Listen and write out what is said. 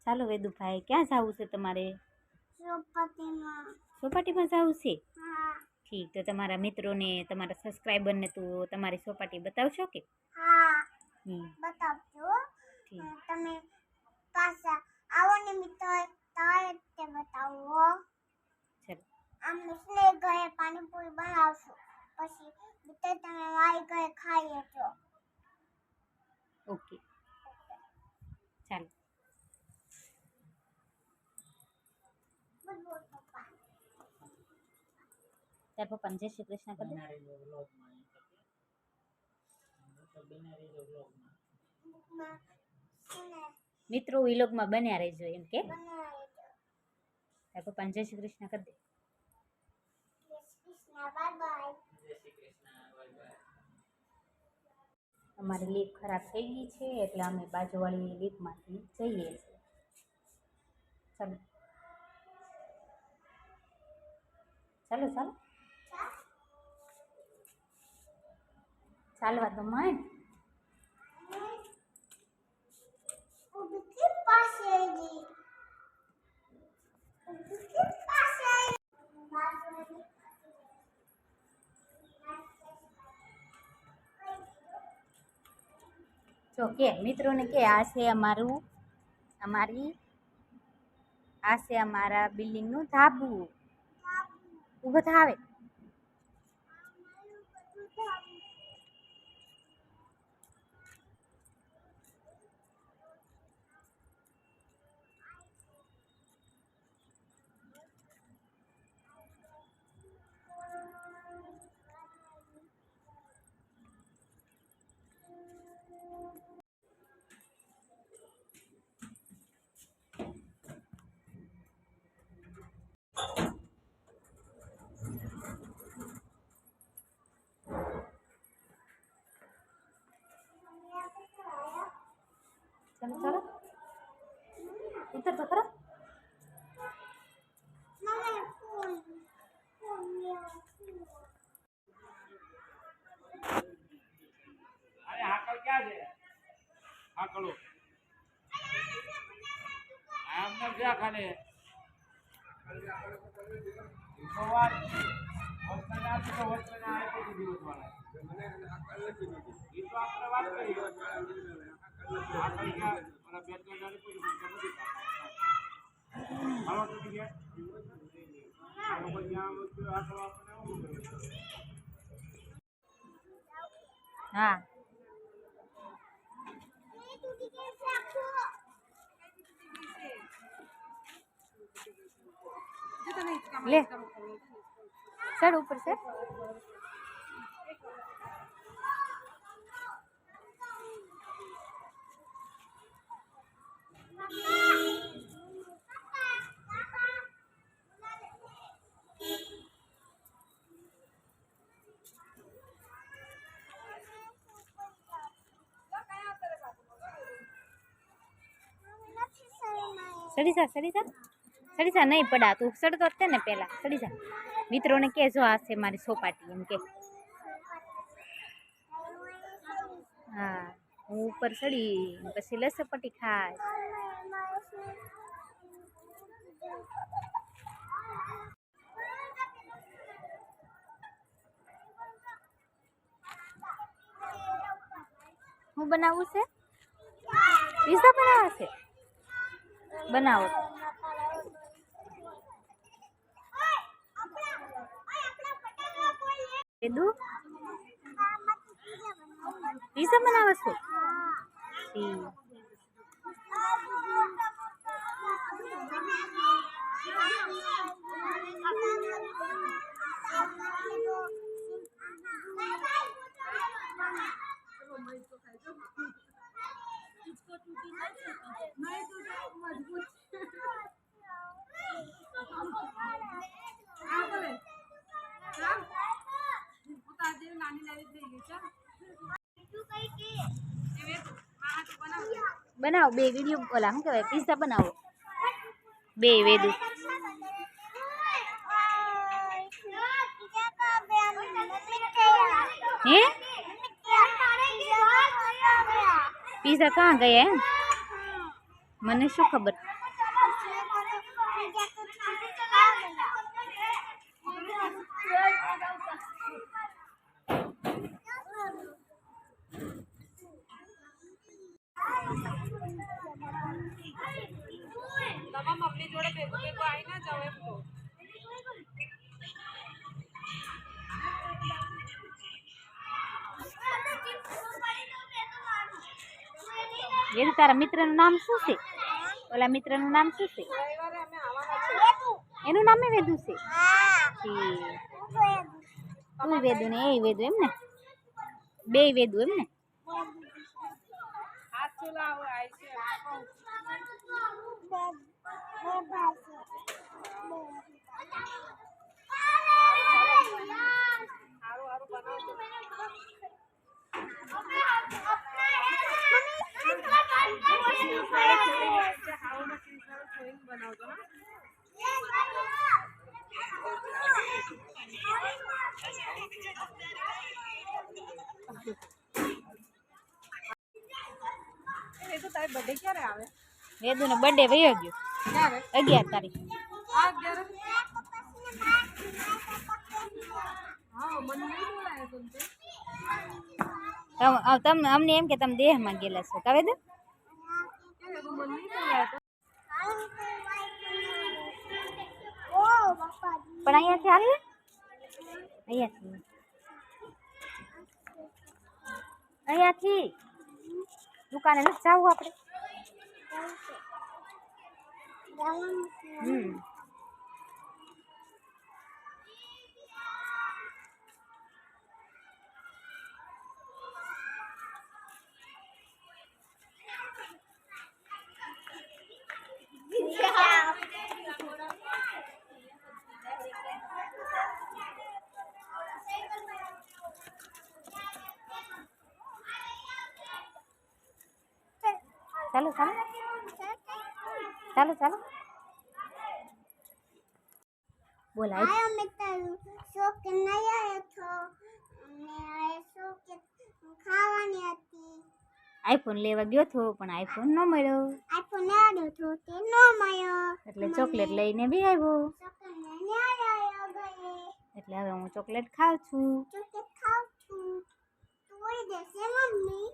ચાલો વેદુભાઈ, ક્યાં જવું છે તમારે? ચોપાટીમાં જવું છે? ઠીક, તો તમારા મિત્રોને, તમારા સબસ્ક્રાઈબરને તો તમારી ચોપાટી બતાવશો કે? બતાવજો. તમે પાછા આવો ને મિત્ર, તારે તે બતાવો. ચલો. આમ સ્ને ઘરે પાણીપુરી બનાવશું, પછી મિત્ર તમે મારી ઘરે ખાઈ લેજો. ઓકે, ચાલો. તાર પપ્પાને જય શ્રી કૃષ્ણ કરી દે. મિત્રો વિલોગમાં બન્યા રહેજો એમ કે. તાર પપ્પાને જય શ્રી કૃષ્ણ કરી દે. અમારી લીપ ખરાબ થઈ ગઈ છે એટલે અમે બાજુવાળી લીપમાંથી જઈએ છીએ. ચાલો ચાલો ચાલો ચાલવા તો માંડ. જો કે મિત્રોને કે આ છે અમારા બિલ્ડિંગનું ધાબુ. ઊભો થાવે. ચાલો ચાલો ઉતર તો ખરા. अरे हाकल क्या है? हाकलो हमने क्या खाने सवाल वस्तुना तो वस्तुना आए तो दिवस वाला ये तो आपने बात करी हाकल क्या मेरा बेट का जाने कोई बंद नहीं था हेलो ठीक है हम को यहां तो हाकल आपने હા લે ચડ ઉપર છે. સડી જા નહીં પડા. તું સડતો જ તે ને પેલા. સડી જા. મિત્રોને કે જો આ છે મારી સોપાટી એમ કે. હા હું ઉપર સડી પછી લસપટ્ટી ખાય. હું બનાવું છે? પીઝા બનાવવા છે? બનાવો. વેદુ પીઝા બનાવો છો? બનાવો બે વિડીયો. ઓલા શું કહેવાય, પીઝા બનાવો બે. વેદુ હે પીઝા કहाँ ગયા? મને શું ખબર તમારા મમ્મી જોડે ભેગું ભેગું આવી ના જાવ એમ કહું. વેદુ તારા મિત્રનું નામ શું છે ઓલા મિત્રનું નામ શું છે રવિવારે અમે આવવાના છીએ. એનું નામે વેદુ છે હા તું વેદુ ને એ વેદુ એમ ને બે વેદુ એમ ને હાથ ચલાવો આય છે એમ કહું. હારું હારું બનાવજો. હાઉમાં ચીઝવાળું જોઈને બનાવજો હા. એ તો તારી બર્થડે ક્યારે આવે? વેદુ નો બર્થડે વયો ગયો ક્યારે? 11 તારીખ આ 11? હા મને નહીં બોલાય તમને. તમને અમને એમ કે તમે દેહમાં ગયેલા છો કા વેદુ મને નહીં બોલાય તો. પણ અહીંયાથી હાલ ને અહીંયાથી દુકાને નથી જવું આપણે ચાલો ચાલો ચાલો ચાલો બોલાય આયો મિત્ર શોક નહીં આવ્યો તો અને આ શોક ખાવાની હતી આઈફોન લેવા ગયો તો પણ આઈફોન ન મળ્યો આઈફોન આવ્યો તો તે નો મળ્યો એટલે ચોકલેટ લઈને બી આવ્યો ચોકલેટ લઈને આવ્યો ગયે એટલે હવે હું ચોકલેટ ખાઉં છું ચોકલેટ ખાઉં છું તું દેશે મમ્મી